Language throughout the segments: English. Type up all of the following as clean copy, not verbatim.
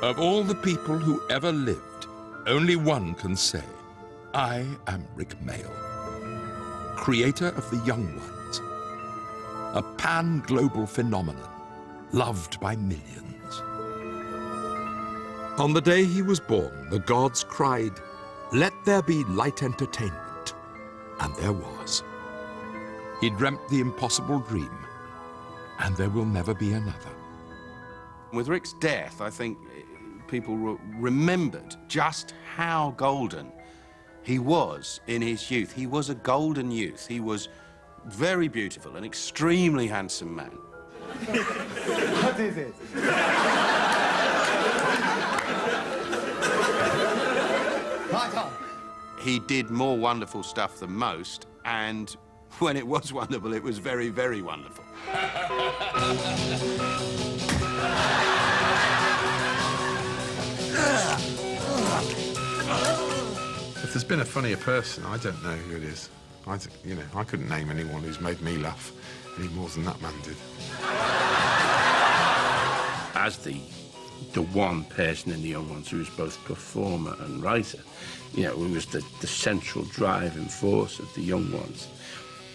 Of all the people who ever lived, only one can say, I am Rik Mayall, creator of the young ones, a pan-global phenomenon, loved by millions. On the day he was born, the gods cried, "Let there be light entertainment," and there was. He dreamt the impossible dream, and there will never be another. With Rik's death, I think people remembered just how golden he was in his youth. He was a golden youth. He was very beautiful, an extremely handsome man. What is it? Right on. He did more wonderful stuff than most, and when it was wonderful, it was very, very wonderful. If there's been a funnier person, I don't know who it is. I couldn't name anyone who's made me laugh any more than that man did. As the one person in the Young Ones who was both performer and writer, who was the central driving force of the Young Ones.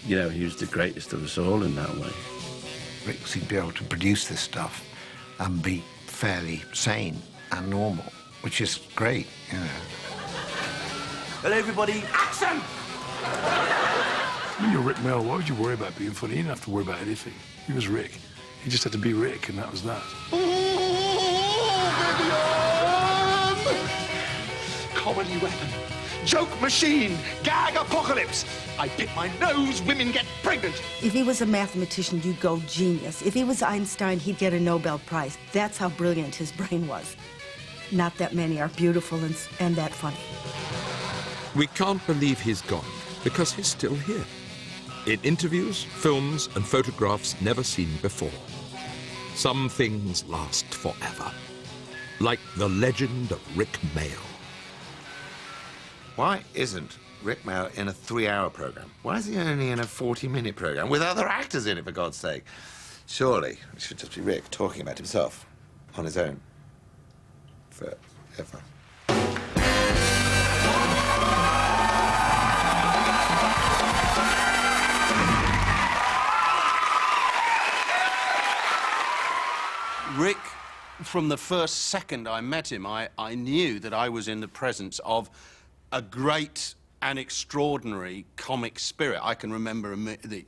He was the greatest of us all in that way. Rik seemed to be able to produce this stuff and be fairly sane and normal, which is great, Hello, everybody. Action! When you're Rik Mayall, why would you worry about being funny? He didn't have to worry about anything. He was Rik. He just had to be Rik, and that was that. Comedy weapon, joke machine, gag apocalypse. I bit my nose, women get pregnant. If he was a mathematician, you'd go genius. If he was Einstein, he'd get a Nobel Prize. That's how brilliant his brain was. Not that many are beautiful and that funny. We can't believe he's gone because he's still here. In interviews, films, and photographs never seen before. Some things last forever. Like the legend of Rik Mayall. Why isn't Rik Mayall in a 3-hour program? Why is he only in a 40-minute program with other actors in it, for God's sake? Surely it should just be Rik talking about himself on his own forever. Rik, from the first second I met him, I knew that I was in the presence of a great and extraordinary comic spirit. I can remember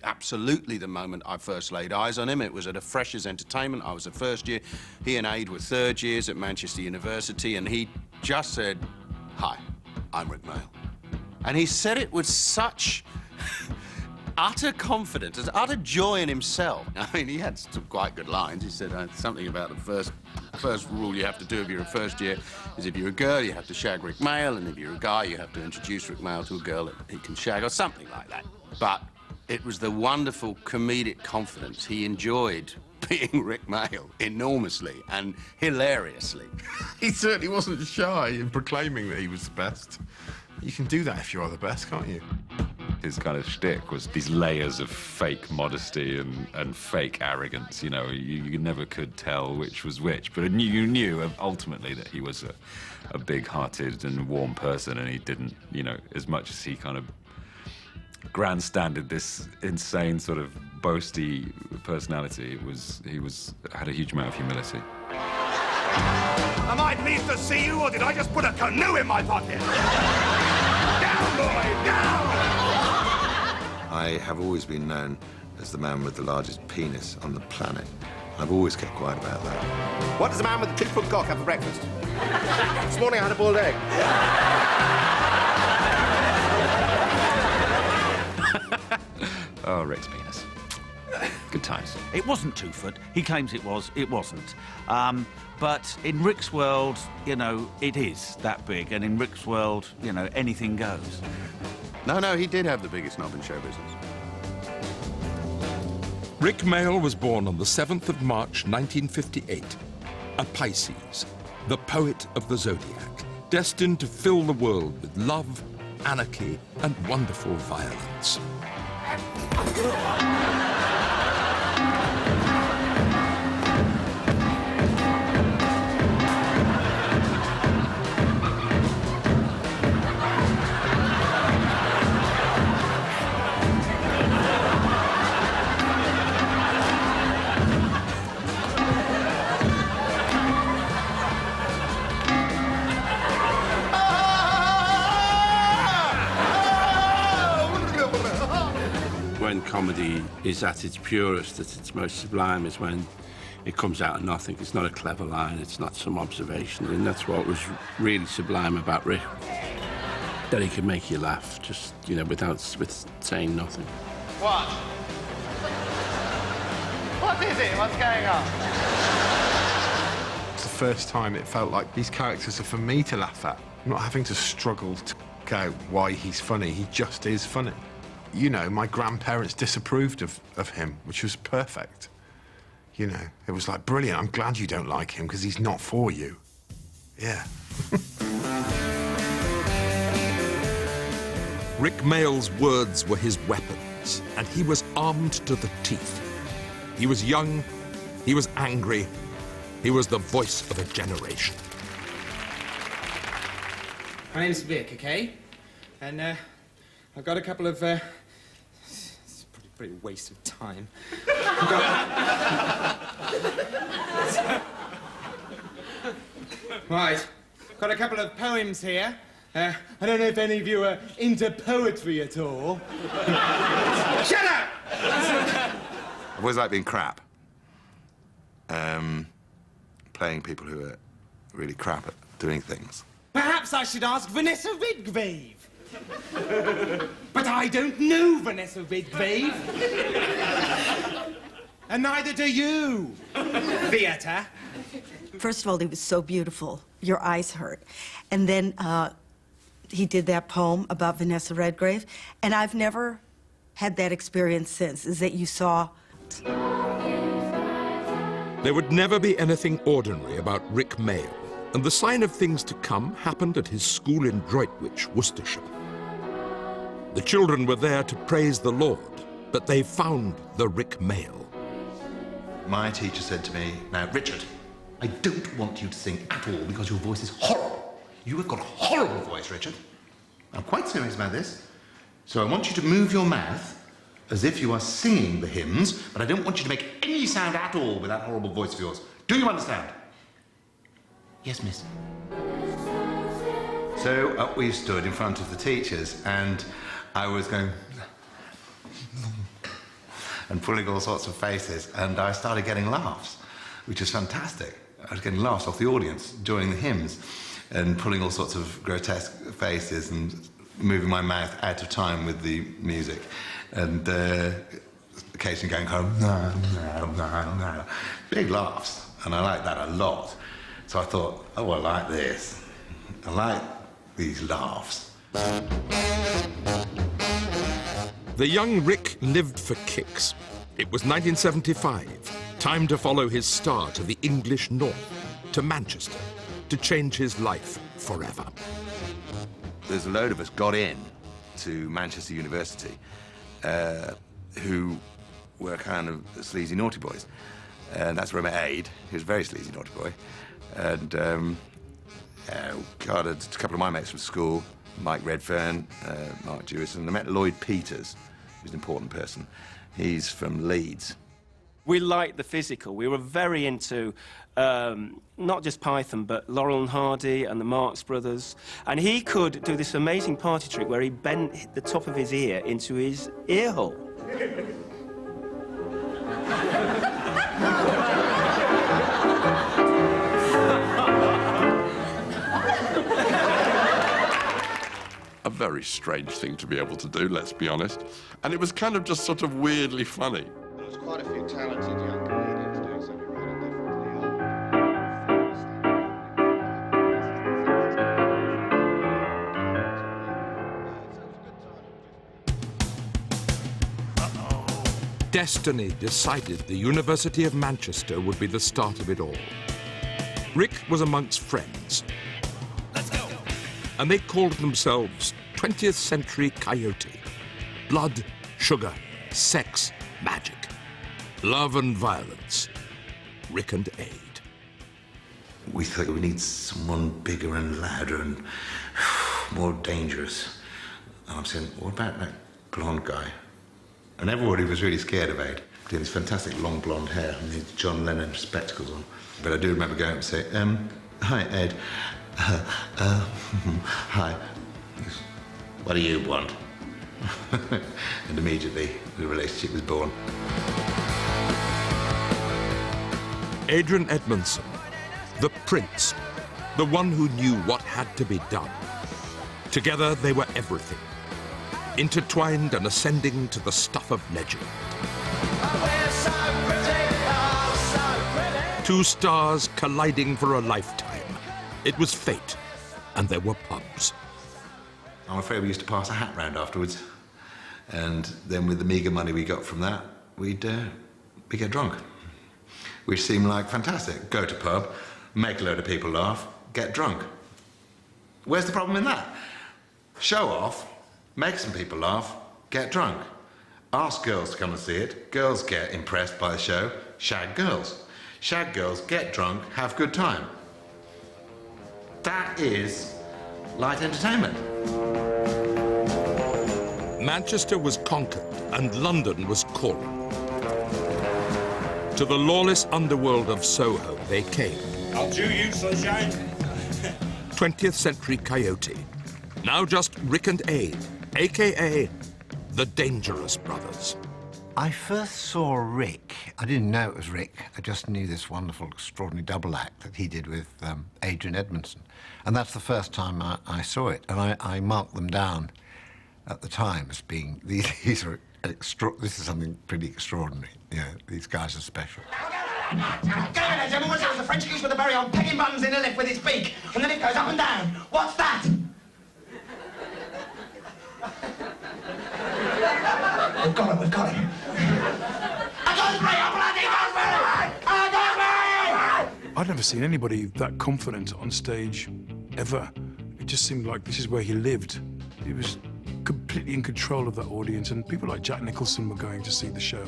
absolutely the moment I first laid eyes on him. It was at a Freshers' Entertainment. I was a first year. He and Aid were third years at Manchester University, and he just said, "Hi, I'm Rik Mayall." And he said it with such utter confidence, utter joy in himself. I mean, he had some quite good lines. He said something about the first rule you have to do if you're a first year is if you're a girl, you have to shag Rik Mayall, and if you're a guy, you have to introduce Rik Mayall to a girl that he can shag, or something like that. But it was the wonderful comedic confidence. He enjoyed being Rik Mayall enormously and hilariously. He certainly wasn't shy in proclaiming that he was the best. You can do that if you are the best, can't you? His kind of shtick was these layers of fake modesty and fake arrogance. You never could tell which was which, but you knew ultimately that he was a big-hearted and warm person, and he didn't, as much as he kind of grandstanded this insane sort of boasty personality, he had a huge amount of humility. Am I pleased to see you, or did I just put a canoe in my pocket? Down, boy, down! I have always been known as the man with the largest penis on the planet. I've always kept quiet about that. What does a man with a 2-foot cock have for breakfast? This morning I had a boiled egg. Oh, Rik's penis. Good times. It wasn't 2 foot. He claims it was. It wasn't. But in Rik's world, it is that big. And in Rik's world, anything goes. No, he did have the biggest knob in show business. Rik Mayall was born on the 7th of March, 1958. A Pisces, the poet of the zodiac, destined to fill the world with love, anarchy, and wonderful violence. comedy is at its purest, at its most sublime, is when it comes out of nothing. It's not a clever line, it's not some observation, and that's what was really sublime about Rik. That he could make you laugh, just, you know, with saying nothing. What? What is it? What's going on? It's the first time it felt like these characters are for me to laugh at. I'm not having to struggle to work out why he's funny. He just is funny. You know, my grandparents disapproved of him, which was perfect. You know, it was like, brilliant, I'm glad you don't like him, because he's not for you. Yeah. Rik Mayall's words were his weapons, and he was armed to the teeth. He was young, he was angry, he was the voice of a generation. My name's Rik, okay? And I've got a couple of it's pretty waste of time. Right, got a couple of poems here. I don't know if any of you are into poetry at all. Shut up! I've always liked being crap. Playing people who are really crap at doing things. Perhaps I should ask Vanessa Redgrave. But I don't know Vanessa Redgrave. And neither do you, theatre. First of all, he was so beautiful. Your eyes hurt. And then he did that poem about Vanessa Redgrave, and I've never had that experience since, is that you saw... There would never be anything ordinary about Rik Mayall, and the sign of things to come happened at his school in Droitwich, Worcestershire. The children were there to praise the Lord, but they found the Rik Mayall. My teacher said to me, now, Richard, I don't want you to sing at all because your voice is horrible. You have got a horrible voice, Richard. I'm quite serious about this. So I want you to move your mouth as if you are singing the hymns, but I don't want you to make any sound at all with that horrible voice of yours. Do you understand? Yes, miss. So up we stood in front of the teachers, and I was going... and pulling all sorts of faces, and I started getting laughs, which was fantastic. I was getting laughs off the audience during the hymns, and pulling all sorts of grotesque faces and moving my mouth out of time with the music, and occasionally going home, no, no, no, no. Big laughs, and I like that a lot. So I thought, oh, I like this. I like these laughs. The young Rik lived for kicks. It was 1975, time to follow his star to the English north, to Manchester, to change his life forever. There's a load of us got in to Manchester University who were kind of sleazy naughty boys. And that's where I met Aid. He was a very sleazy naughty boy. And God, a couple of my mates from school, Mike Redfern, Mark Jewison, and I met Lloyd Peters, who's an important person. He's from Leeds. We liked the physical. We were very into not just Python, but Laurel and Hardy and the Marx Brothers. And he could do this amazing party trick where he bent the top of his ear into his ear hole. A very strange thing to be able to do, let's be honest. And it was kind of just sort of weirdly funny. There was quite a few talented young comedians doing something really differently. Destiny decided the University of Manchester would be the start of it all. Rik was amongst friends. Let's go! And they called themselves 20th Century Coyote. Blood, sugar, sex, magic. Love and violence. Rik and Aid. We thought we need someone bigger and louder and more dangerous. And I'm saying, what about that blonde guy? And everybody was really scared of Aid. He had this fantastic long blonde hair and these John Lennon spectacles on. But I do remember going up and say, hi, Ed. Hi. What do you want? And immediately the relationship was born. Adrian Edmondson, the prince, the one who knew what had to be done. Together they were everything, intertwined and ascending to the stuff of legend. Two stars colliding for a lifetime. It was fate, and there were pubs. I'm afraid we used to pass a hat round afterwards. And then with the meagre money we got from that, we'd get drunk. Which seemed like fantastic. Go to pub, make a load of people laugh, get drunk. Where's the problem in that? Show off, make some people laugh, get drunk. Ask girls to come and see it. Girls get impressed by the show, shag girls. Shag girls, get drunk, have good time. That is light entertainment. Manchester was conquered and London was calling. To the lawless underworld of Soho they came. I'll do you, sunshine. 20th century coyote. Now just Rik and Aid, a.k.a. the Dangerous Brothers. I first saw Rik. I didn't know it was Rik. I just knew this wonderful, extraordinary double act that he did with Adrian Edmondson. And that's the first time I saw it. And I marked them down at the time as being, these are this is something pretty extraordinary. Yeah, these guys are special. Go ahead, gentlemen. What's that? The French goose with a berry on pegging buttons in a lift with its beak. And the lift goes up and down. What's that? We've got it, we've got it. A gooseberry! A bloody gooseberry! A gooseberry! I'd never seen anybody that confident on stage, ever. It just seemed like this is where he lived. He was completely in control of that audience, and people like Jack Nicholson were going to see the show.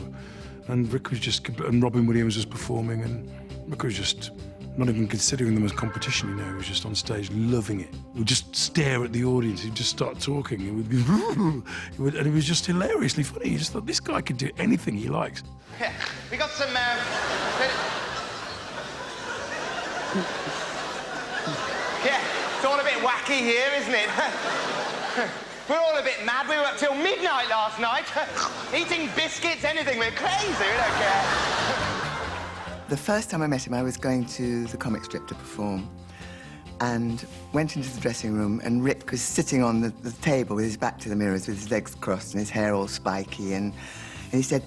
And Rik was just, and Robin Williams was performing, and Rik was just not even considering them as competition, you know. He was just on stage loving it. He would just stare at the audience, he'd just start talking, he would be, and it was just hilariously funny. You just thought, this guy could do anything he likes. Yeah, we got some, yeah, it's all a bit wacky here, isn't it? We're all a bit mad. We were up till midnight last night, eating biscuits, anything. We're crazy, we don't care. The first time I met him, I was going to the comic strip to perform and went into the dressing room, and Rik was sitting on the table with his back to the mirrors with his legs crossed and his hair all spiky, and he said,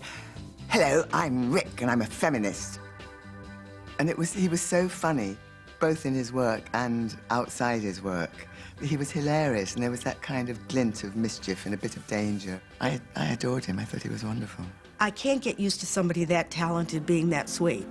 "Hello, I'm Rik and I'm a feminist." And he was so funny, both in his work and outside his work. He was hilarious, and there was that kind of glint of mischief and a bit of danger. I adored him. I thought he was wonderful. I can't get used to somebody that talented being that sweet,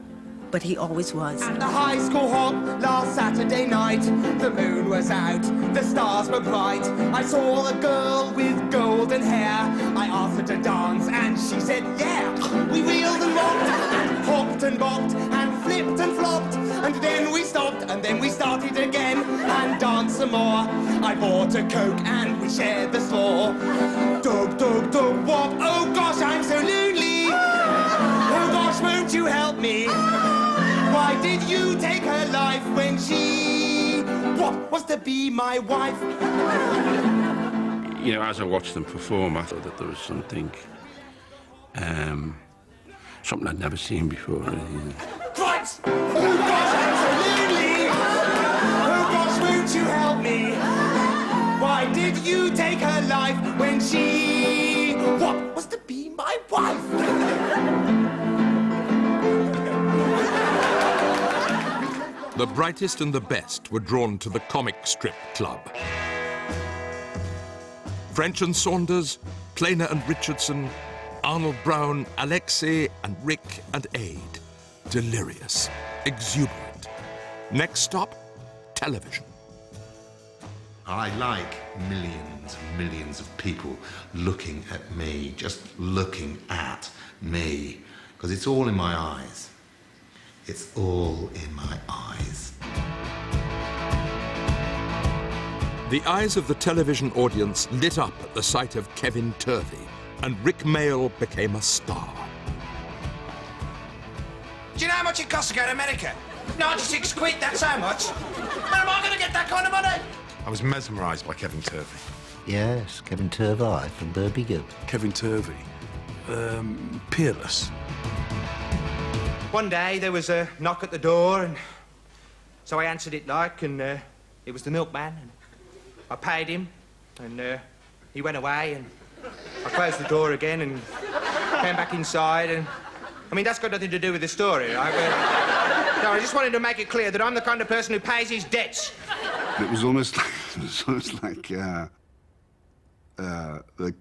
but he always was. At the high school hop last Saturday night, the moon was out, the stars were bright. I saw a girl with golden hair. I asked her to dance, and she said, yeah. We wheeled and rocked, and hopped and bopped, and flipped and flopped, and then we stopped, and then we started again, and danced some more. I bought a Coke, and we shared the straw. Dug, dug, dug, wop, oh gosh, I'm so lonely. Oh gosh, won't you help me? Why did you take her life when she was to be my wife? You know, as I watched them perform, I thought that there was something I'd never seen before. Christ! Oh gosh, I'm so lonely! Oh gosh, won't you help me? Why did you take her life when she was to be my wife? The brightest and the best were drawn to the comic strip club. French and Saunders, Planer and Richardson, Arnold Brown, Alexei and Rik and Aid. Delirious, exuberant. Next stop, television. I like millions and millions of people looking at me, just looking at me, because it's all in my eyes. It's all in my eyes. The eyes of the television audience lit up at the sight of Kevin Turvey, and Rik Mayall became a star. Do you know how much it costs to go to America? 96 quid, that's how much. Where am I going to get that kind of money? I was mesmerised by Kevin Turvey. Yes, Kevin Turvey from Birmingham. Kevin Turvey, peerless. One day there was a knock at the door, and so I answered it and it was the milkman, and I paid him, and he went away, and I closed the door again and came back inside, and I mean, that's got nothing to do with the story, right? No, I just wanted to make it clear that I'm the kind of person who pays his debts. It was almost like the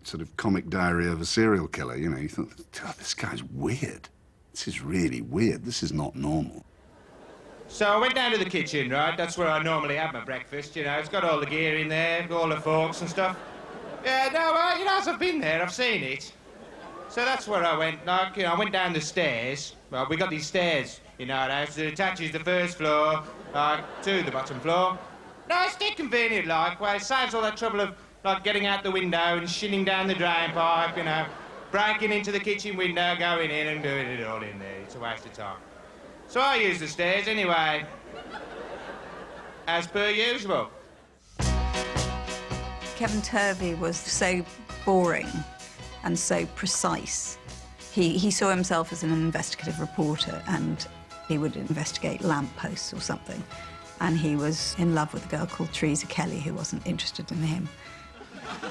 sort of comic diary of a serial killer, you know. You thought, God, this guy's weird. This is really weird. This is not normal. So I went down to the kitchen, right? That's where I normally have my breakfast, you know. It's got all the gear in there, all the forks and stuff. Yeah, no, you know, as I've been there, I've seen it. So that's where I went. Like, you know, I went down the stairs. Well, we got these stairs in our house that attaches the first floor to the bottom floor. No, it's dead convenient, like, where it saves all that trouble of, like, getting out the window and shinning down the drain pipe, you know, breaking into the kitchen window, going in and doing it all in there. It's a waste of time. So I use the stairs anyway, as per usual. Kevin Turvey was so boring and so precise. He saw himself as an investigative reporter, and he would investigate lampposts or something. And he was in love with a girl called Teresa Kelly, who wasn't interested in him.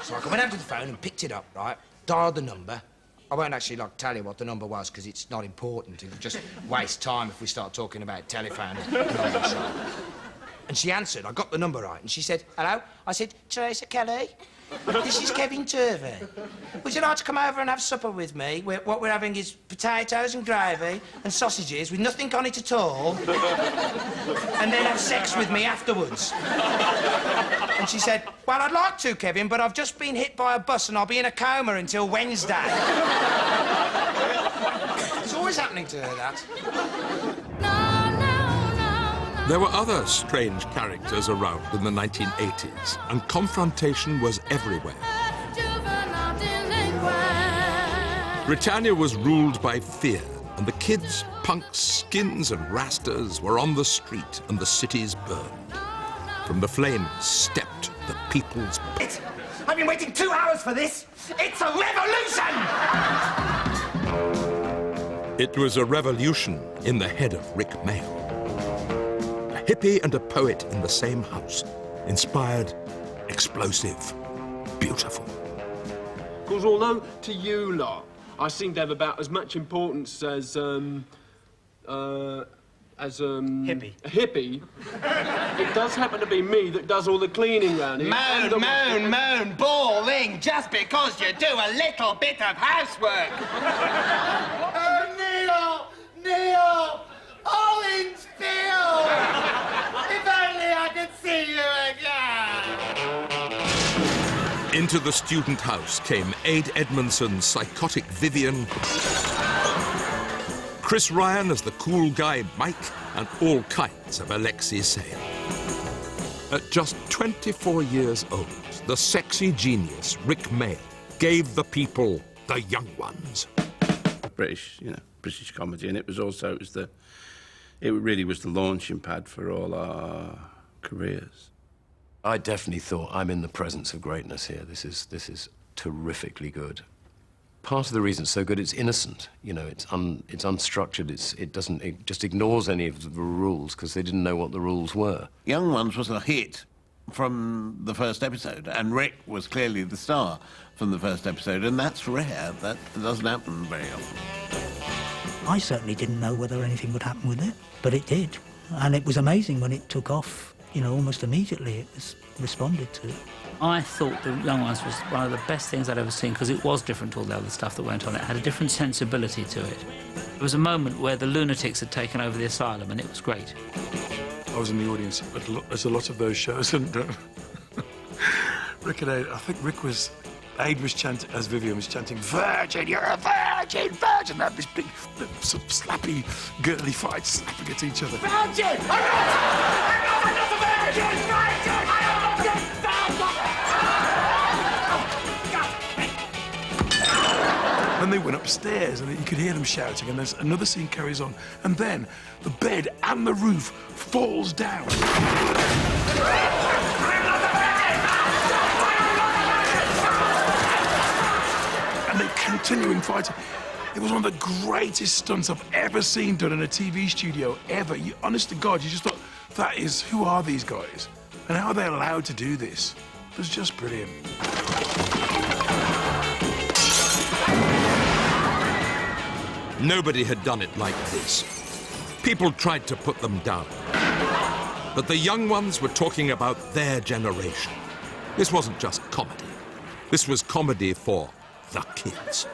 So I went out to the phone and picked it up, right? Dialed the number. I won't actually, like, tell you what the number was, because it's not important. It'll just waste time if we start talking about telephones. And she answered. I got the number right, and she said, "Hello?" I said, "Teresa Kelly, this is Kevin Turvey. Would you like to come over and have supper with me? What we're having is potatoes and gravy and sausages with nothing on it at all, and then have sex with me afterwards." And she said, "Well, I'd like to, Kevin, but I've just been hit by a bus and I'll be in a coma until Wednesday." It's always happening to her, that. There were other strange characters around in the 1980s, and confrontation was everywhere. Britannia was ruled by fear, and the kids, punks, skins, and rastas were on the street, and the cities burned. From the flames stepped the people's... I've been waiting 2 hours for this! It's a revolution! It was a revolution in the head of Rik Mayall. A hippie and a poet in the same house. Inspired, explosive, beautiful. Because although to you lot, I seem to have about as much importance as hippie. A hippie, it does happen to be me that does all the cleaning round here. Moan, bawling, just because you do a little bit of housework. Oh, Neil! Orange Phil! If only I could see you again! Into the student house came Ade Edmondson's psychotic Vivian, Chris Ryan as the cool guy Mike, and all kinds of Alexei Sayle. At just 24 years old, the sexy genius Rik Mayall gave the people the young ones. British comedy, and it really was the launching pad for all our careers. I definitely thought I'm in the presence of greatness here. This is terrifically good. Part of the reason it's so good, it's innocent. You know, it's unstructured. It just ignores any of the rules because they didn't know what the rules were. Young Ones was a hit from the first episode, and Rik was clearly the star from the first episode, and that's rare. That doesn't happen very often. I certainly didn't know whether anything would happen with it, but it did. And it was amazing when it took off, you know, almost immediately. It was responded to. I thought The Young Ones was one of the best things I'd ever seen because it was different to all the other stuff that went on. It had a different sensibility to it. There was a moment where the lunatics had taken over the asylum, and it was great. I was in the audience at a lot of those shows, and Rik and Ade, I think Ade was chanting, as Vivian was chanting, "Virgin, you're a virgin, virgin!" They had this big, sort of slappy, girly fight, slapping at each other. Virgin! I'm not a virgin! Virgin! I am not a virgin! Then they went upstairs, and you could hear them shouting, and there's another scene carries on, and then the bed and the roof falls down. continuing fighting. It was one of the greatest stunts I've ever seen done in a TV studio, ever. Honest to God, you just thought, who are these guys? And how are they allowed to do this? It was just brilliant. Nobody had done it like this. People tried to put them down. But the young ones were talking about their generation. This wasn't just comedy. This was comedy for the kids.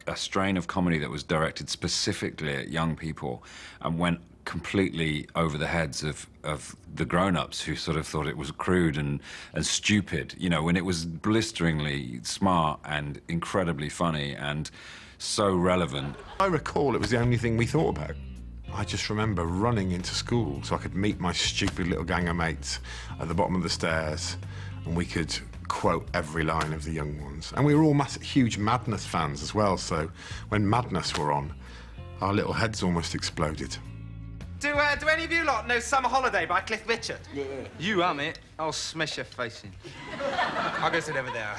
A strain of comedy that was directed specifically at young people and went completely over the heads of the grown-ups who sort of thought it was crude and stupid, you know, when it was blisteringly smart and incredibly funny and so relevant. I recall it was the only thing we thought about. I just remember running into school so I could meet my stupid little gang of mates at the bottom of the stairs, and we could quote every line of the young ones. And we were all huge Madness fans as well, so when Madness were on, our little heads almost exploded. Do any of you lot know Summer Holiday by Cliff Richard? Yeah. You it. I'll smash your face in. I'll go sit over there.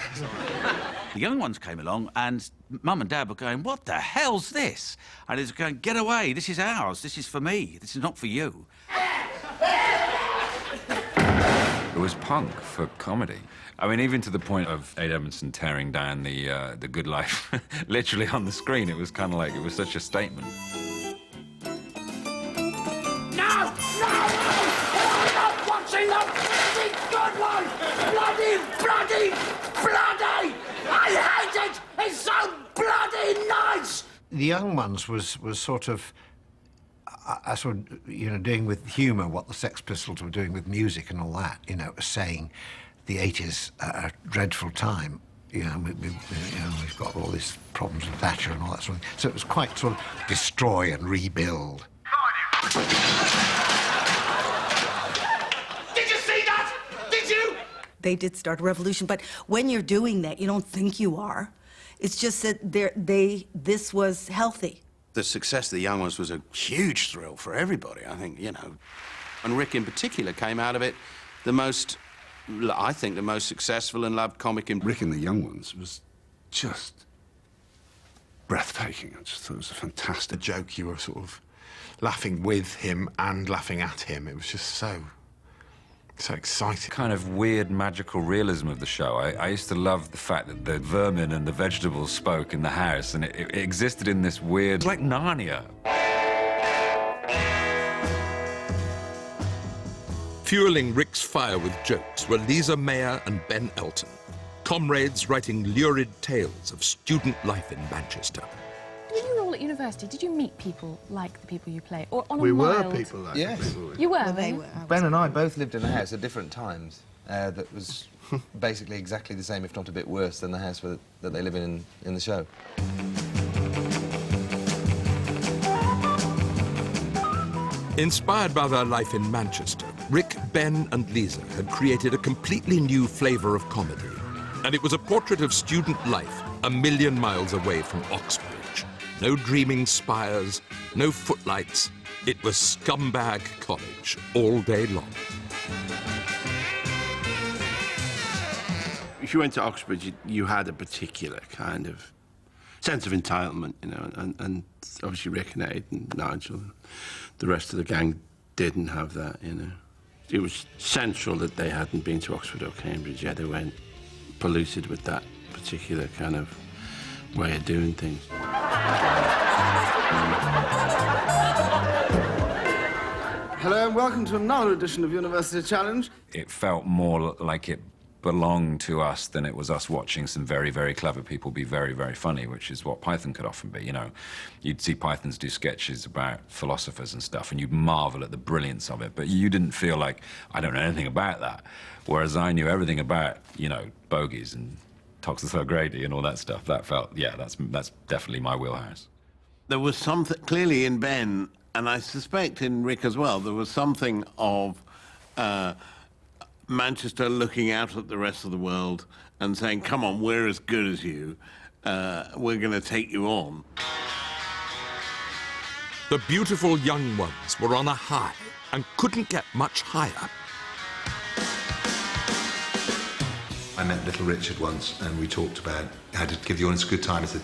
The young ones came along and Mum and Dad were going, what the hell's this? And it's going, get away, this is ours, this is for me, this is not for you. It was punk for comedy. I mean, even to the point of Ade Edmondson tearing down the Good Life literally on the screen. It was kind of like, it was such a statement. No! I'm not watching the bloody Good Life! Bloody! I hate it! It's so bloody nice! The Young Ones was sort of, doing with humour what the Sex Pistols were doing with music and all that, saying the 80s are a dreadful time. We've got all these problems with Thatcher and all that sort of thing. So it was quite sort of destroy and rebuild. Did you see that? Did you? They did start a revolution, but when you're doing that, you don't think you are. It's just that this was healthy. The success of the young ones was a huge thrill for everybody, I think, And Rik in particular came out of it the most successful and loved comic in... Rik and the Young Ones was just breathtaking. I just thought it was a fantastic joke. You were sort of laughing with him and laughing at him. It was just so exciting. Kind of weird magical realism of the show. I used to love the fact that the vermin and the vegetables spoke in the house, and it existed in this weird, like Narnia. Fueling Rik's fire with jokes were Lisa Mayer and Ben Elton, comrades writing lurid tales of student life in Manchester. When you were all at university, did you meet people like the people you play, or on a We were mild... people like yes. the people. You were? Well, they were. Ben and I both lived in a house at different times that was basically exactly the same, if not a bit worse, than the house that they live in the show. Inspired by their life in Manchester, Rik, Ben and Lisa had created a completely new flavour of comedy. And it was a portrait of student life a million miles away from Oxbridge. No dreaming spires, no footlights. It was scumbag college all day long. If you went to Oxbridge, you had a particular kind of sense of entitlement, and obviously Rik and Ade and Nigel and the rest of the gang didn't have that, It was central that they hadn't been to Oxford or Cambridge yet. They weren't polluted with that particular kind of way of doing things. Hello and welcome to another edition of University Challenge. It felt more like it belonged to us than it was us watching some very, very clever people be very, very funny, which is what Python could often be, You'd see Pythons do sketches about philosophers and stuff, and you'd marvel at the brilliance of it, but you didn't feel like, I don't know anything about that. Whereas I knew everything about, bogies and Toxus O'Grady and all that stuff. That felt, yeah, that's definitely my wheelhouse. There was something, clearly in Ben, and I suspect in Rik as well, there was something of Manchester looking out at the rest of the world and saying, come on, we're as good as you. We're going to take you on. The beautiful young ones were on a high and couldn't get much higher. I met Little Richard once and we talked about how to give the audience a good time. I said,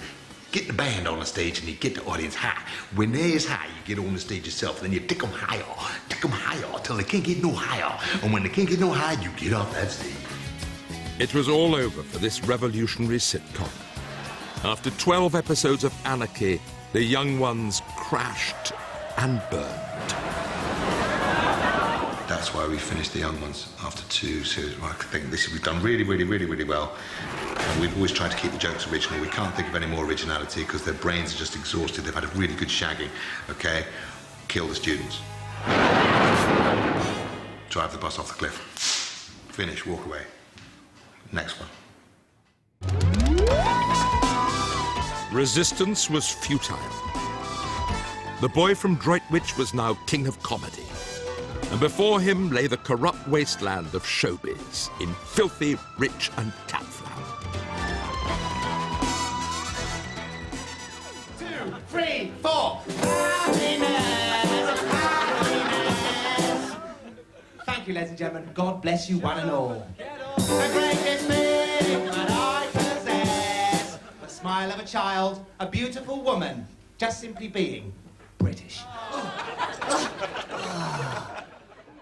get the band on the stage and you get the audience high. When they're as high, you get on the stage yourself, and then you take them higher till they can't get no higher. And when they can't get no higher, you get off that stage. It was all over for this revolutionary sitcom. After 12 episodes of anarchy, the young ones crashed and burned. That's why we finished The Young Ones after 2 series. I think we've done really, really, really, really well. And we've always tried to keep the jokes original. We can't think of any more originality because their brains are just exhausted. They've had a really good shagging, okay? Kill the students. Drive the bus off the cliff. Finish, walk away. Next one. Resistance was futile. The boy from Droitwich was now king of comedy. And before him lay the corrupt wasteland of showbiz in filthy, rich and cat flour. 2, 3, 4. Happiness, happiness. Thank you, ladies and gentlemen. God bless you one and all. The greatest thing that I possess, the smile of a child, a beautiful woman, just simply being British.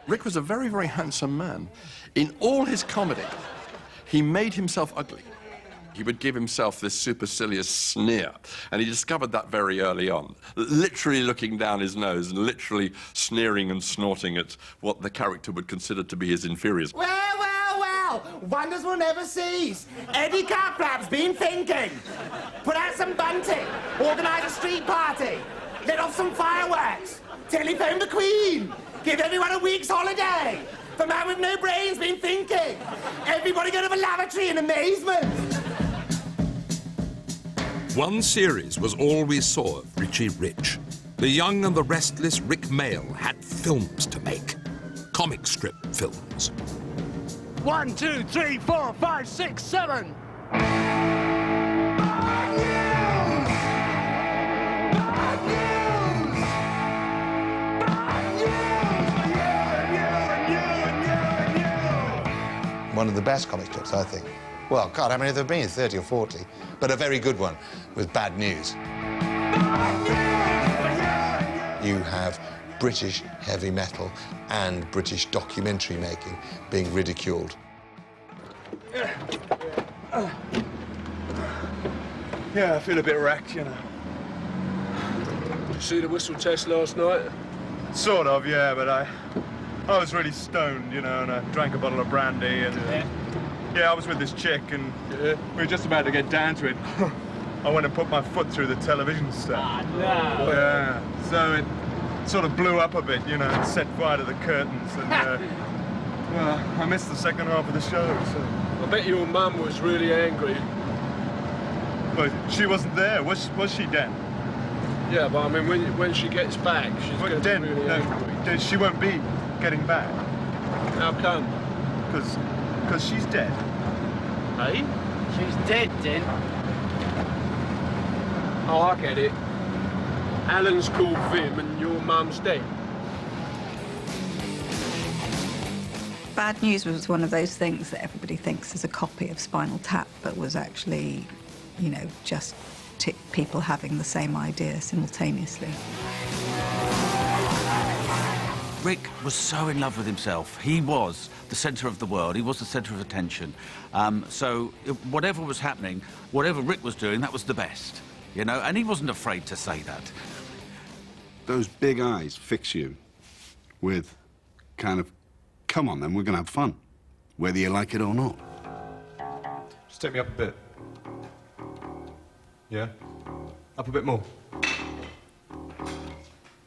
Rik was a very, very handsome man. In all his comedy, he made himself ugly. He would give himself this supercilious sneer, and he discovered that very early on, literally looking down his nose and literally sneering and snorting at what the character would consider to be his inferiors. Well, wonders will never cease. Eddie Caplap's been thinking. Put out some bunting, organise a street party, let off some fireworks, telephone the Queen, give everyone a week's holiday. The man with no brain's been thinking. Everybody go to the lavatory in amazement. One series was all we saw of Richie Rich. The young and the restless Rik Mayall had films to make. Comic strip films. 1, 2, 3, 4, 5, 6, 7. One of the best comic strips, I think. Well, God, how many have there been? 30 or 40. But a very good one was Bad News. You have British heavy metal and British documentary making being ridiculed. Yeah, I feel a bit wrecked, you know. Did you see the whistle test last night? Sort of, yeah, but I was really stoned, you know, and I drank a bottle of brandy and... Yeah, I was with this chick and we were just about to get down to it. I went and put my foot through the television set. Ah, no. Yeah, so it sort of blew up a bit, you know, and set fire to the curtains and, well, I missed the second half of the show, so... I bet your mum was really angry. But she wasn't there, was she, Dan? Yeah, but I mean, when she gets back, she's going to be really angry. She won't be getting back. How come? Because she's dead. Hey? She's dead, then. Oh, I get it. Alan's called Vim and your mum's dead. Bad News was one of those things that everybody thinks is a copy of Spinal Tap, but was actually, you know, just people having the same idea simultaneously. Rik was so in love with himself. He was the centre of the world. He was the centre of attention. So whatever was happening, whatever Rik was doing, that was the best, you know? And he wasn't afraid to say that. Those big eyes fix you with kind of, come on then, we're going to have fun, whether you like it or not. Just take me up a bit. Yeah? Up a bit more.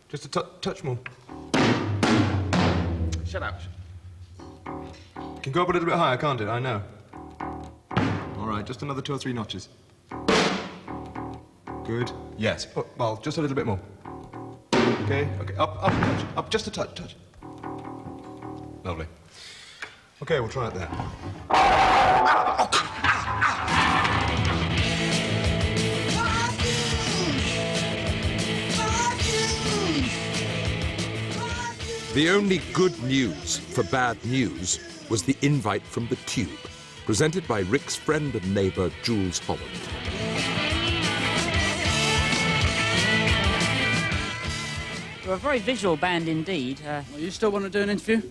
Just a touch more. Shut up. Can go up a little bit higher, can't it? I know. All right, just another 2 or 3 notches. Good. Yes. Oh, well, just a little bit more. Okay. Up a touch. Up just a touch. Lovely. Okay, we'll try it there. The only good news for Bad News was the invite from the Tube, presented by Rik's friend and neighbour, Jules Holland. We're a very visual band indeed. Well, you still want to do an interview?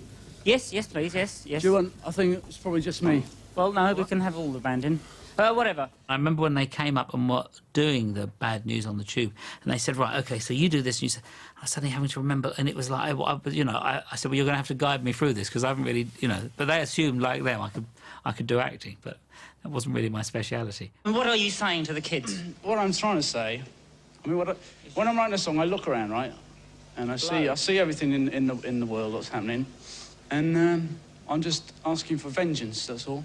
Yes, yes, please, yes, yes. Do you want... I think it's probably just me. Well, no, we can have all the band in. Whatever. I remember when they came up and were doing the bad news on the tube, and they said, right, OK, so you do this, and you said, I was suddenly having to remember, and it was like, you know, I said, well, you're going to have to guide me through this, because I haven't really, you know, but they assumed, like them, I could do acting, but that wasn't really my speciality. And what are you saying to the kids? What I'm trying to say, I mean, when I'm writing a song, I look around, right, and I see everything in the world that's happening, and I'm just asking for vengeance, that's all.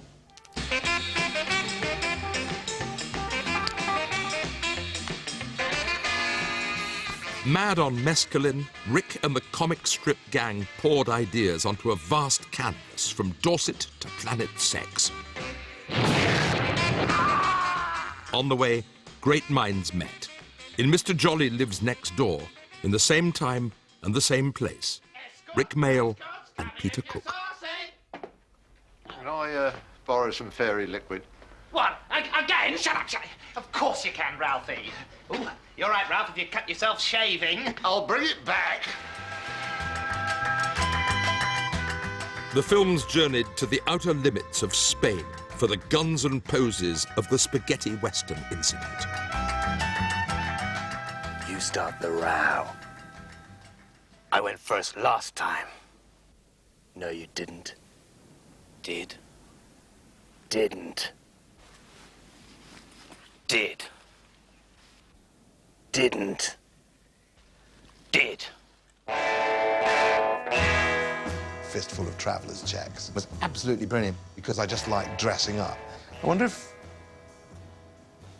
Mad on mescaline, Rik and the comic strip gang poured ideas onto a vast canvas from Dorset to Planet Sex. On the way, great minds met. In Mr. Jolly Lives Next Door, in the same time and the same place, Rik Mayall and Peter Cook. Can I borrow some fairy liquid? What? Again? Shut up, Of course you can, Ralphie. Ooh, you're right, Ralph, if you cut yourself shaving. I'll bring it back. The films journeyed to the outer limits of Spain for the guns and poses of the spaghetti western incident. You start the row. I went first last time. No, you didn't. Did. Didn't. Did. Didn't. Did. Fistful of Traveller's Checks was absolutely brilliant because I just like dressing up. I wonder if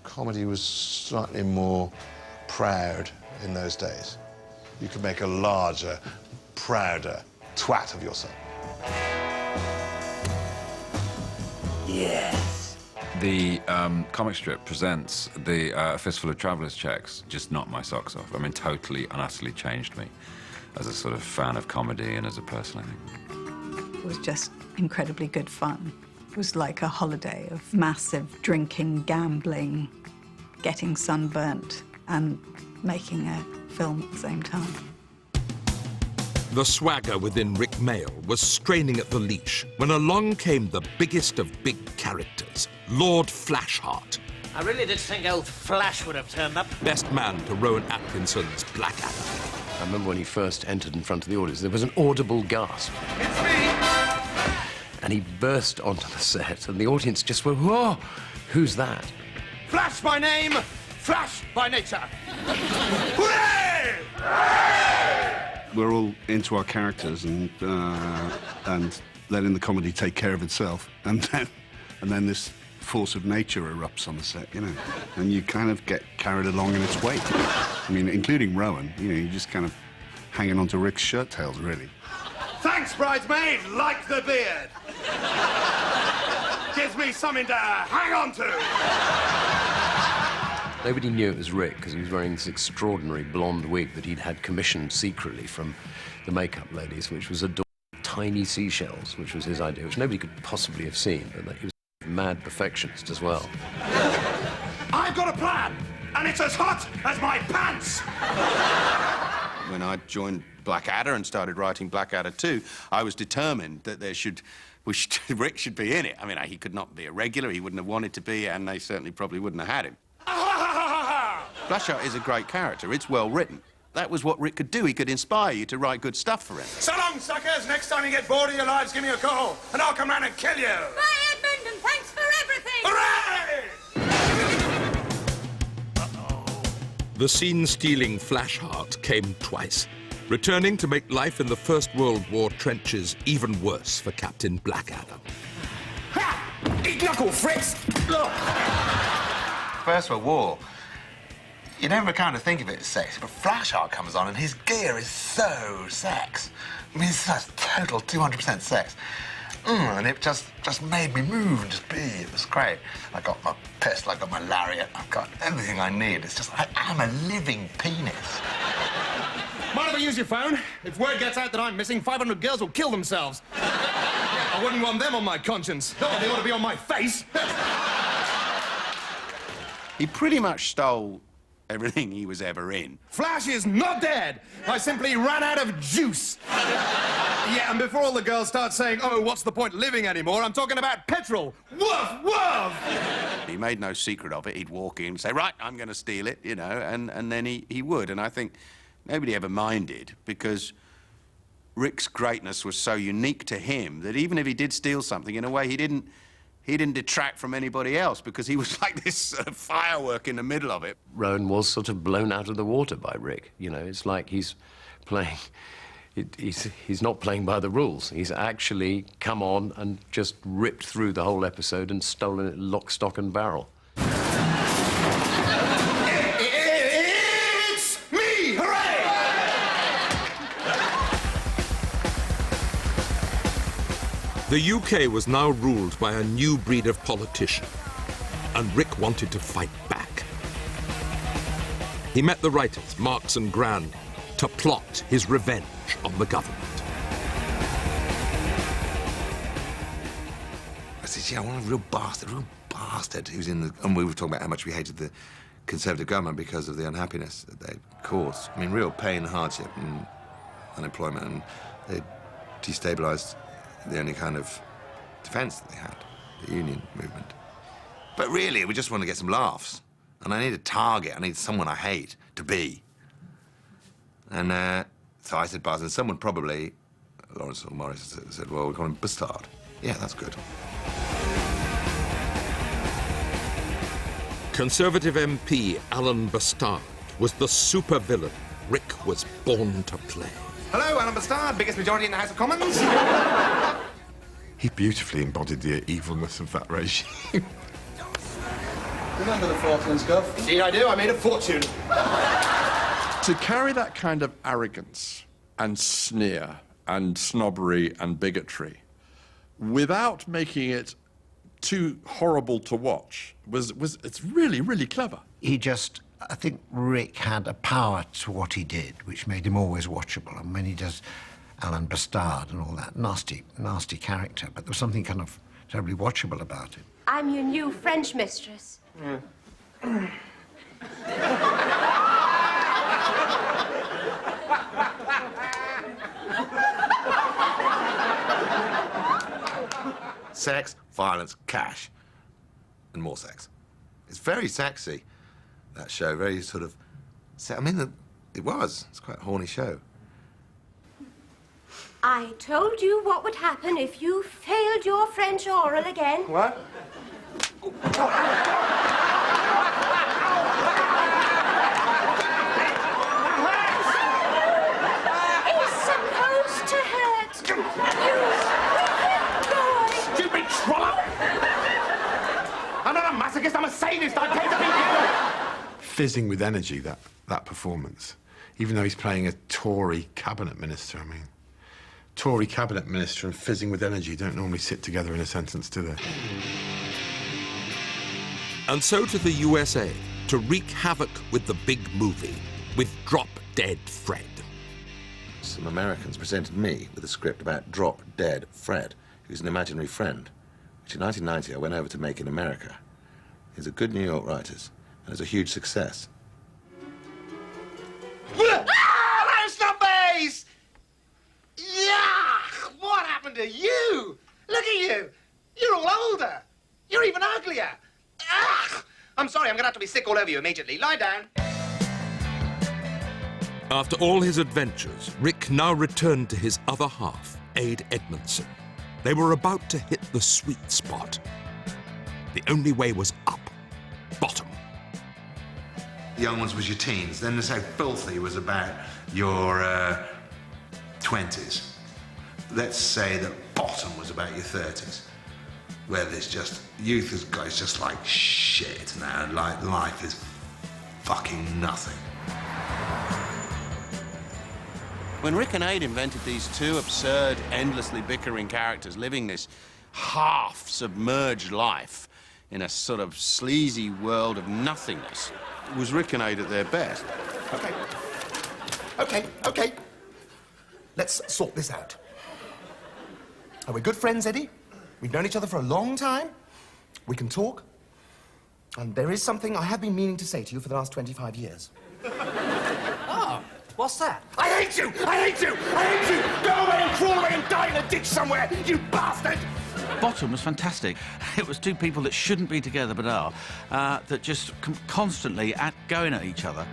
comedy was slightly more proud in those days. You could make a larger, prouder twat of yourself. Yes. The comic strip presents the Fistful of Traveller's Checks just knocked my socks off. I mean, totally and utterly changed me as a sort of fan of comedy and as a person, I think. It was just incredibly good fun. It was like a holiday of massive drinking, gambling, getting sunburnt, and making a film at the same time. The swagger within Rik Mayall was straining at the leash when along came the biggest of big characters, Lord Flashheart. I really did think old Flash would have turned up. Best man to Rowan Atkinson's Blackadder. I remember when he first entered in front of the audience, there was an audible gasp. It's me! And he burst onto the set, and the audience just went, whoa, who's that? Flash by name, Flash by nature. Hooray! We're all into our characters and letting the comedy take care of itself, and then this force of nature erupts on the set, you know, and you kind of get carried along in its wake. I mean, including Rowan, you know, you're just kind of hanging on to Rick's shirt tails, really. Thanks, bridesmaid, like the beard. Gives me something to hang on to. Nobody knew it was Rick because he was wearing this extraordinary blonde wig that he'd had commissioned secretly from the makeup ladies, which was adorned with tiny seashells, which was his idea, which nobody could possibly have seen, and that he was a mad perfectionist as well. I've got a plan, and it's as hot as my pants. When I joined Blackadder and started writing Blackadder 2, I was determined that Rick should be in it. I mean, he could not be a regular, he wouldn't have wanted to be, and they certainly probably wouldn't have had him. Flashheart is a great character. It's well written. That was what Rick could do. He could inspire you to write good stuff for him. So long, suckers. Next time you get bored of your lives, give me a call, and I'll come round and kill you. Bye, Edmund, and thanks for everything. Hooray! The scene-stealing Flashheart came twice, returning to make life in the First World War trenches even worse for Captain Blackadder. Ha! Eat knuckle, Fritz! First World War, you never kind of think of it as sex, but Flashheart comes on and his gear is so sex. I mean, it's just total 200% sex. And it just made me move and just be. It was great. I got my pistol, I got my lariat, I've got everything I need. It's just, I am a living penis. Mind if I use your phone? If word gets out that I'm missing, 500 girls will kill themselves. I wouldn't want them on my conscience. No, they ought to be on my face. He pretty much stole everything he was ever in. Flash is not dead. I simply ran out of juice. Yeah, and before all the girls start saying, oh, what's the point living anymore, I'm talking about petrol. Woof, woof! He made no secret of it. He'd walk in and say, right, I'm going to steal it, you know, and then he would. And I think nobody ever minded, because Rick's greatness was so unique to him that even if he did steal something, in a way, he didn't detract from anybody else, because he was like this sort of firework in the middle of it. Rowan was sort of blown out of the water by Rick. You know, it's like he's playing... He's not playing by the rules. He's actually come on and just ripped through the whole episode and stolen it lock, stock and barrel. It's me! Hooray! The UK was now ruled by a new breed of politician, and Rik wanted to fight back. He met the writers, Marx and Grand, to plot his revenge on the government. I said, yeah, I want a real bastard who's in the... And we were talking about how much we hated the Conservative government because of the unhappiness that they caused. I mean, real pain, hardship and unemployment, and they destabilised the only kind of defence that they had, the union movement. But really, we just want to get some laughs. And I need a target, I need someone I hate to be. And so I said Buzz, and someone probably, Lawrence or Morris, said, well, we call him Bastard. Yeah, that's good. Conservative MP Alan Bastard was the supervillain Rik was born to play. Hello, Alan Bastard, biggest majority in the House of Commons. He beautifully embodied the evilness of that regime. Remember the Falklands, Gov? Indeed I do, I made a fortune. To carry that kind of arrogance and sneer and snobbery and bigotry without making it too horrible to watch it's really, really clever. He just, I think Rik had a power to what he did, which made him always watchable. And when he does Alan Bastard and all that, nasty, nasty character, but there was something kind of terribly watchable about it. I'm your new French mistress. Sex, violence, cash, and more sex. It's very sexy, that show, very sort of... I mean, it was. It's quite a horny show. I told you what would happen if you failed your French oral again. What? It's supposed to hurt. You Stupid trollop! I'm not a masochist, I'm a sadist. I pay to be here. Fizzing with energy, that performance. Even though he's playing a Tory cabinet minister, I mean. Tory cabinet minister and fizzing with energy don't normally sit together in a sentence, do they? And so to the USA, to wreak havoc with the big movie, with Drop Dead Fred. Some Americans presented me with a script about Drop Dead Fred, who's an imaginary friend, which in 1990 I went over to make in America. He's a good New York writers, and is a huge success. Ah, those snobbies! Yeah! What happened to you? Look at you! You're all older. You're even uglier. Ah! I'm sorry, I'm gonna have to be sick all over you immediately. Lie down. After all his adventures, Rik now returned to his other half, Ade Edmondson. They were about to hit the sweet spot. The only way was up, bottom. The young ones was your teens, then the So Filthy was about your 20s. Let's say that Bottom was about your 30s, where there's just, youth is just like shit now, like life is fucking nothing. When Rik and Ade invented these two absurd, endlessly bickering characters living this half-submerged life in a sort of sleazy world of nothingness, it was Rik and Ade at their best. Okay. Let's sort this out. Are we good friends, Eddie? We've known each other for a long time. We can talk. And there is something I have been meaning to say to you for the last 25 years. Oh, what's that? I hate you! I hate you! I hate you! Go away and crawl away and die in a ditch somewhere, you bastard! Bottom was fantastic. It was two people that shouldn't be together but are, that just constantly going at each other.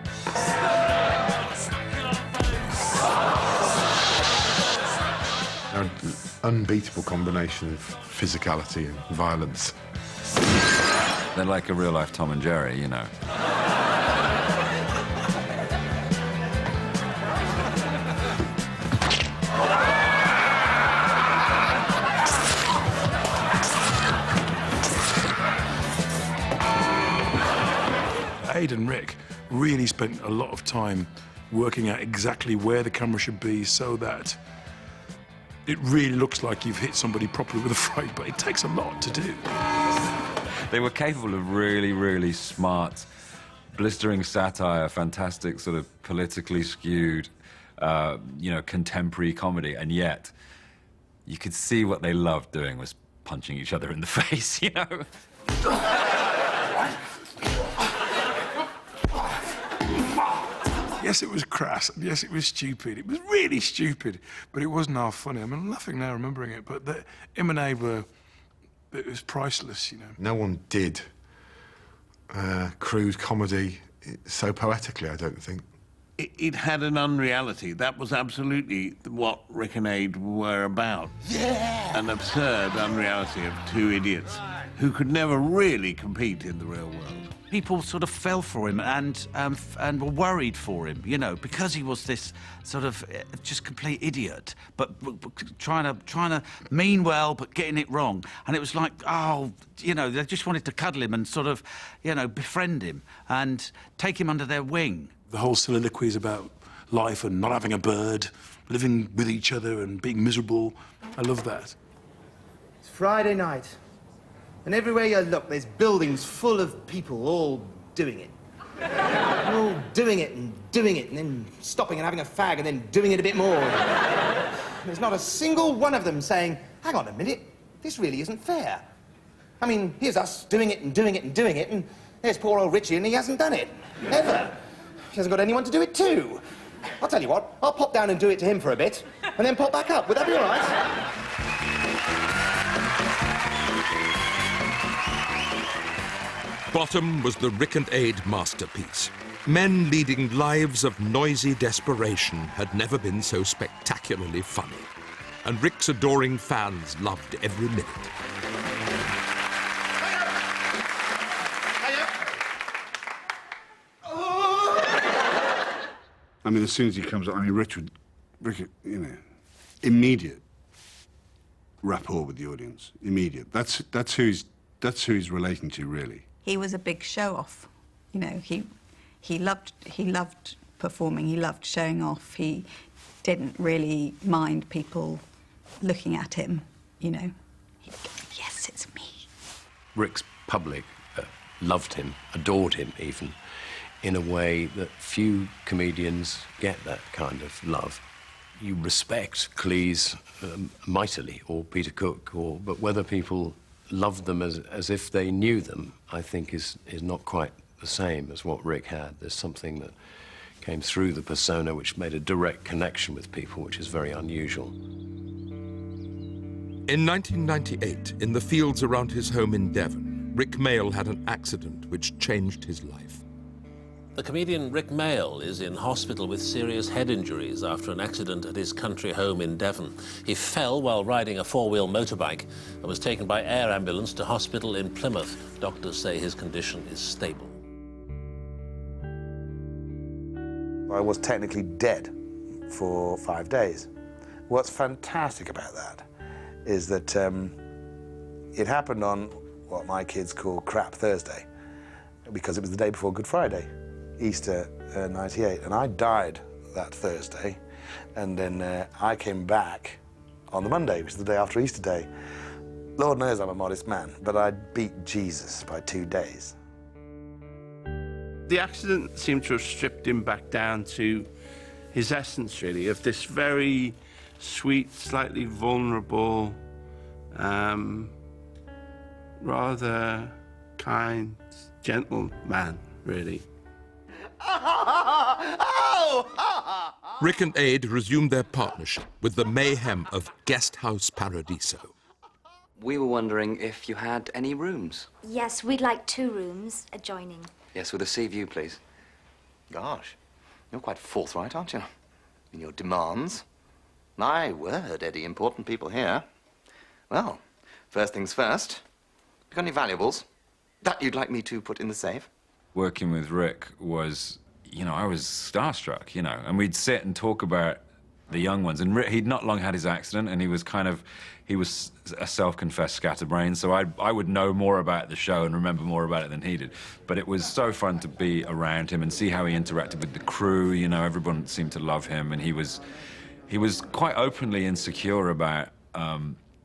They're an unbeatable combination of physicality and violence. They're like a real-life Tom and Jerry, you know. Aid and Rik really spent a lot of time working out exactly where the camera should be so that it really looks like you've hit somebody properly with a fright, but it takes a lot to do. They were capable of really, really smart, blistering satire, fantastic sort of politically skewed, you know, contemporary comedy, and yet you could see what they loved doing was punching each other in the face, you know? Yes, it was crass, and yes, it was stupid. It was really stupid, but it wasn't half funny. I mean, I'm laughing now remembering it, but him and Abe were, it was priceless, you know. No one did crude comedy so poetically, I don't think. It had an unreality. That was absolutely what Rik and Aid were about. Yeah! An absurd unreality of two idiots who could never really compete in the real world. People sort of fell for him and were worried for him, you know, because he was this sort of just complete idiot, but trying to mean well, but getting it wrong. And it was like, oh, you know, they just wanted to cuddle him and sort of, you know, befriend him and take him under their wing. The whole soliloquy is about life and not having a bird, living with each other and being miserable. I love that. It's Friday night. And everywhere you look, there's buildings full of people all doing it. All doing it, and then stopping and having a fag, and then doing it a bit more. There's not a single one of them saying, hang on a minute, this really isn't fair. I mean, here's us doing it and doing it and doing it, and there's poor old Richie, and he hasn't done it. Ever. He hasn't got anyone to do it to. I'll tell you what, I'll pop down and do it to him for a bit, and then pop back up. Would that be all right? Bottom was the Rik and Aid masterpiece. Men leading lives of noisy desperation had never been so spectacularly funny. And Rik's adoring fans loved every minute. I mean, as soon as he comes up, I mean, Rik, you know, immediate rapport with the audience. Immediate. That's who he's relating to, really. He was a big show-off. You know, he loved performing. He loved showing off. He didn't really mind people looking at him. You know, he'd go, yes, it's me. Rik's public loved him, adored him even, in a way that few comedians get that kind of love. You respect Cleese mightily, or Peter Cook, but whether people loved them as if they knew them, I think is not quite the same as what Rik had. There's something that came through the persona which made a direct connection with people, which is very unusual. In 1998, in the fields around his home in Devon, Rik Mayall had an accident which changed his life. The comedian Rik Mayall is in hospital with serious head injuries after an accident at his country home in Devon. He fell while riding a four-wheel motorbike and was taken by air ambulance to hospital in Plymouth. Doctors say his condition is stable. I was technically dead for 5 days. What's fantastic about that is that it happened on what my kids call Crap Thursday, because it was the day before Good Friday. Easter '98, and I died that Thursday, and then I came back on the Monday, which is the day after Easter Day. Lord knows I'm a modest man, but I beat Jesus by 2 days. The accident seemed to have stripped him back down to his essence, really, of this very sweet, slightly vulnerable, rather kind, gentleman, really. Rik and Aid resumed their partnership with the mayhem of Guest House Paradiso. We were wondering if you had any rooms. Yes, we'd like 2 rooms adjoining. Yes, with a sea view, please. Gosh, you're quite forthright, aren't you? In your demands. My word, Eddie, important people here. Well, first things first. You got any valuables that you'd like me to put in the safe? Working with Rik was, you know, I was starstruck, you know, and we'd sit and talk about the young ones. And Rik, he'd not long had his accident, and he was a self-confessed scatterbrain, so I would know more about the show and remember more about it than he did. But it was so fun to be around him and see how he interacted with the crew. You know, everyone seemed to love him, and he was quite openly insecure about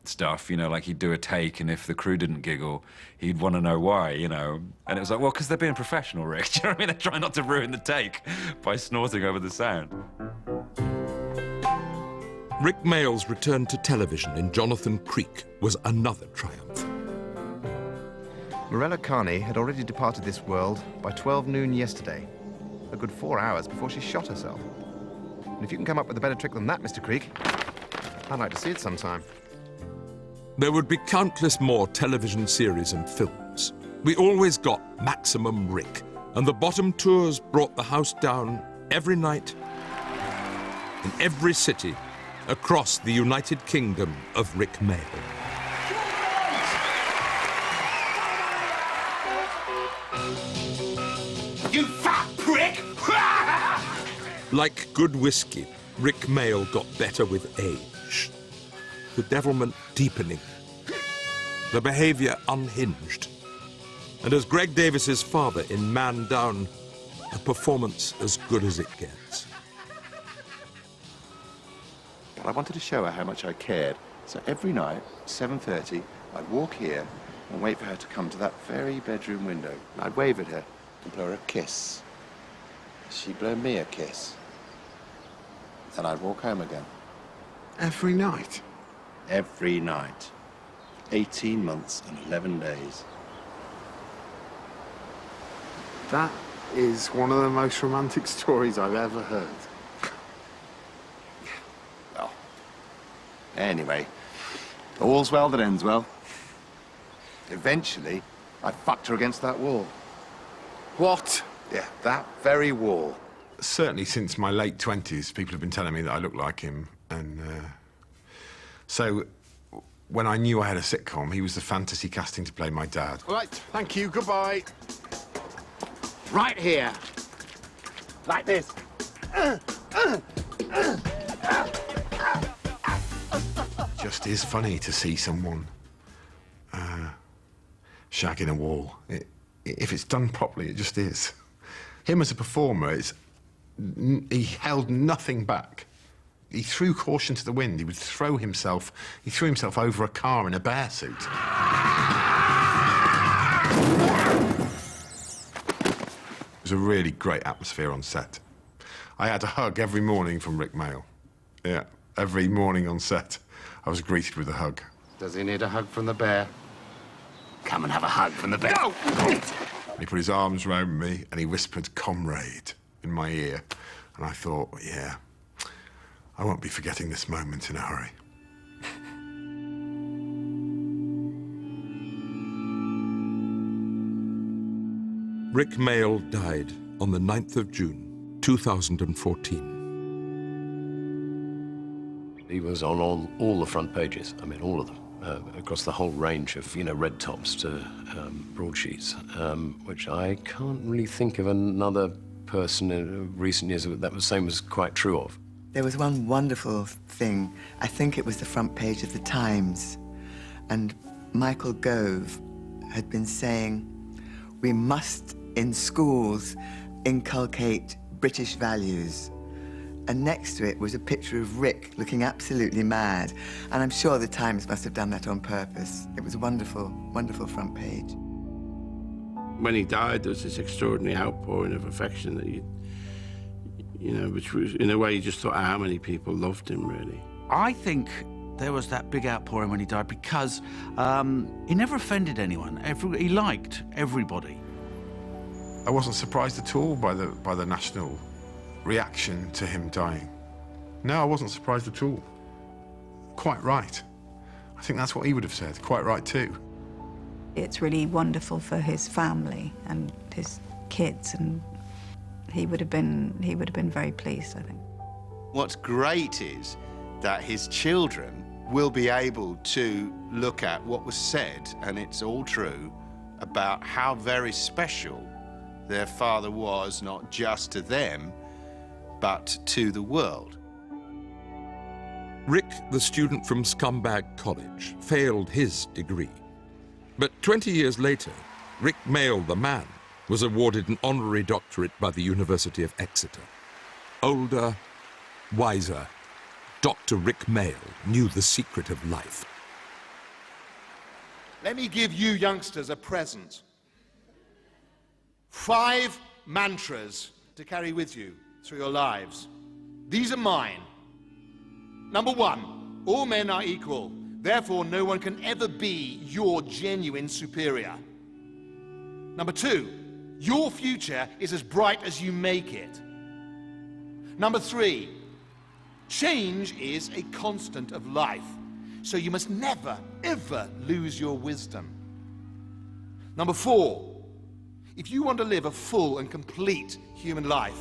stuff, you know, like he'd do a take, and if the crew didn't giggle, he'd want to know why, you know. And it was like, well, because they're being professional, Rik. Do you know what I mean? They're trying not to ruin the take by snorting over the sound. Rik Mayall's return to television in Jonathan Creek was another triumph. Morella Carney had already departed this world by 12 noon yesterday, a good 4 hours before she shot herself. And if you can come up with a better trick than that, Mr. Creek, I'd like to see it sometime. There would be countless more television series and films. We always got Maximum Rik, and the bottom tours brought the house down every night in every city across the United Kingdom of Rik Mayall. You fat prick! Like good whiskey, Rik Mayall got better with age. The devilment deepening, the behavior unhinged. And as Greg Davis's father in Man Down, a performance as good as it gets. I wanted to show her how much I cared. So every night, 7:30, I'd walk here and wait for her to come to that very bedroom window. I'd wave at her and blow her a kiss. She'd blow me a kiss. Then I'd walk home again. Every night? Every night. 18 months and 11 days. That is one of the most romantic stories I've ever heard. Well, anyway, all's well that ends well. Eventually, I fucked her against that wall. What? Yeah, that very wall. Certainly since my late 20s, people have been telling me that I look like him. And so when I knew I had a sitcom, he was the fantasy casting to play my dad. All right, thank you, goodbye. Right here. Like this. Just is funny to see someone shagging a wall. If it's done properly, it just is. Him as a performer, he held nothing back. He threw caution to the wind. He threw himself over a car in a bear suit. It was a really great atmosphere on set. I had a hug every morning from Rik Mayall. Yeah, every morning on set, I was greeted with a hug. Does he need a hug from the bear? Come and have a hug from the bear. No! He put his arms round me and he whispered, "Comrade," in my ear. And I thought, yeah, I won't be forgetting this moment in a hurry. Rik Mayall died on the 9th of June, 2014. He was on all the front pages, I mean, all of them, across the whole range of, you know, red tops to broadsheets, which I can't really think of another person in recent years that was same was quite true of. There was one wonderful thing. I think it was the front page of the Times. And Michael Gove had been saying, we must, in schools, inculcate British values. And next to it was a picture of Rik looking absolutely mad. And I'm sure the Times must have done that on purpose. It was a wonderful, wonderful front page. When he died, there was this extraordinary outpouring of affection that you know, which was, in a way, you just thought how many people loved him, really. I think there was that big outpouring when he died because he never offended anyone. He liked everybody. I wasn't surprised at all by the national reaction to him dying. No, I wasn't surprised at all. Quite right. I think that's what he would have said. Quite right too. It's really wonderful for his family and his kids, and he would have been very pleased, I think. What's great is that his children will be able to look at what was said, and it's all true, about how very special their father was, not just to them, but to the world. Rik, the student from Scumbag College, failed his degree. But 20 years later, Rik Mayall, the man, was awarded an honorary doctorate by the University of Exeter. Older, wiser, Dr. Rik Mayall knew the secret of life. Let me give you youngsters a present. 5 mantras to carry with you through your lives. These are mine. Number 1, all men are equal. Therefore, no one can ever be your genuine superior. Number 2, your future is as bright as you make it. Number 3, change is a constant of life, so you must never, ever lose your wisdom. Number 4, if you want to live a full and complete human life,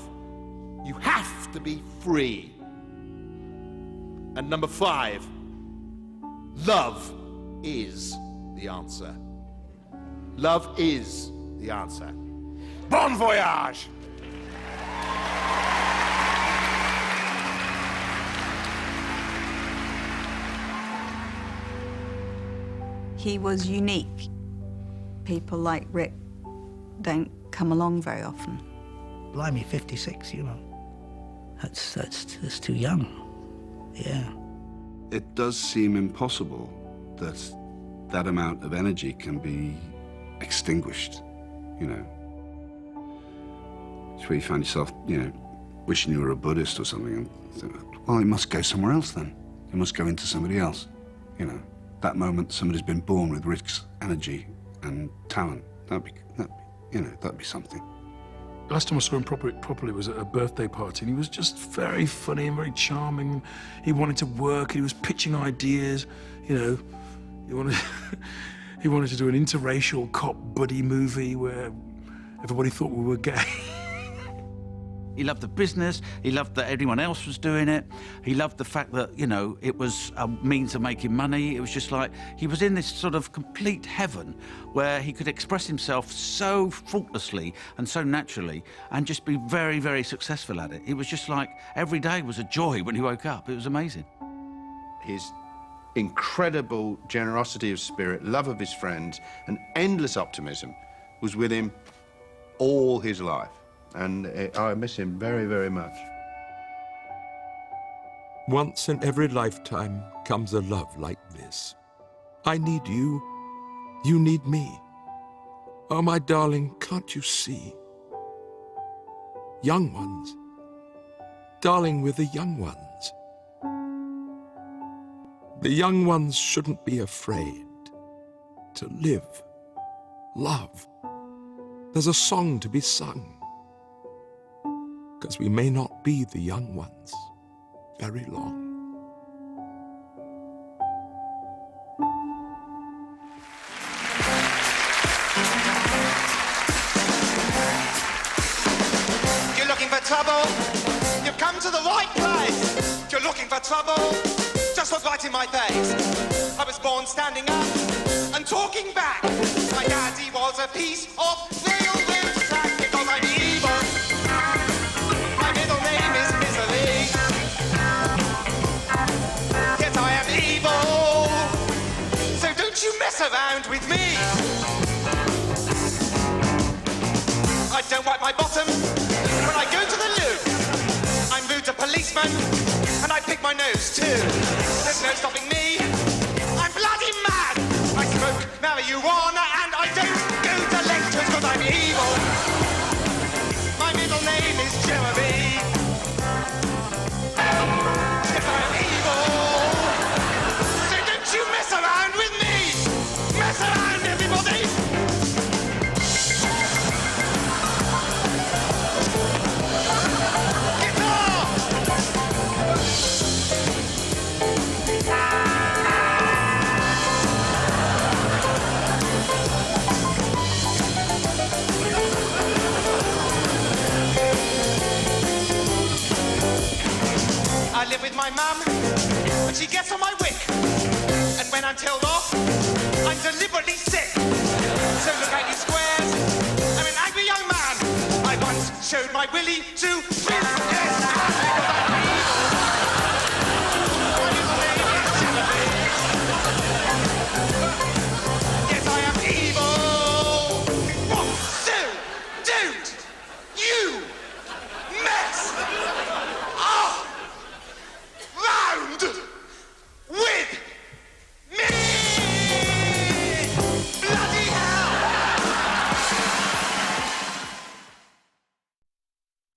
you have to be free. And number 5, love is the answer. Love is the answer. Bon voyage! He was unique. People like Rik don't come along very often. Blimey, 56, you know. That's too young. Yeah. It does seem impossible that that amount of energy can be extinguished, you know. It's where you find yourself, you know, wishing you were a Buddhist or something, and think, well, it must go somewhere else then. It must go into somebody else, you know. That moment somebody's been born with Rik's energy and talent, that'd be something. Last time I saw him properly was at a birthday party, and he was just very funny and very charming. He wanted to work, he was pitching ideas, you know. He wanted to do an interracial cop buddy movie where everybody thought we were gay. He loved the business, he loved that everyone else was doing it, he loved the fact that, you know, it was a means of making money. It was just like, he was in this sort of complete heaven where he could express himself so faultlessly and so naturally and just be very, very successful at it. It was just like, every day was a joy when he woke up. It was amazing. His incredible generosity of spirit, love of his friends, and endless optimism was with him all his life. And I miss him very, very much. Once in every lifetime comes a love like this. I need you, you need me. Oh, my darling, can't you see? Young ones. Darling, we're the young ones. The young ones shouldn't be afraid to live, love. There's a song to be sung. 'Cause we may not be the young ones very long. You're looking for trouble? You've come to the right place. You're looking for trouble? Just look right in my face. I was born standing up and talking back. My daddy was a piece of railroad track because I'm evil. My middle name is Misery. Yes, I am evil. So don't you mess around with me. I don't wipe my bottom when I go to the loo. I'm rude to policemen and I pick my nose too. There's no stopping me. I'm bloody mad. I smoke marijuana and I don't go to lectures because I'm evil. My middle name is Jeremy. Yes, I'm evil. So don't you mess around with me. Mess around, everybody. showed my willy to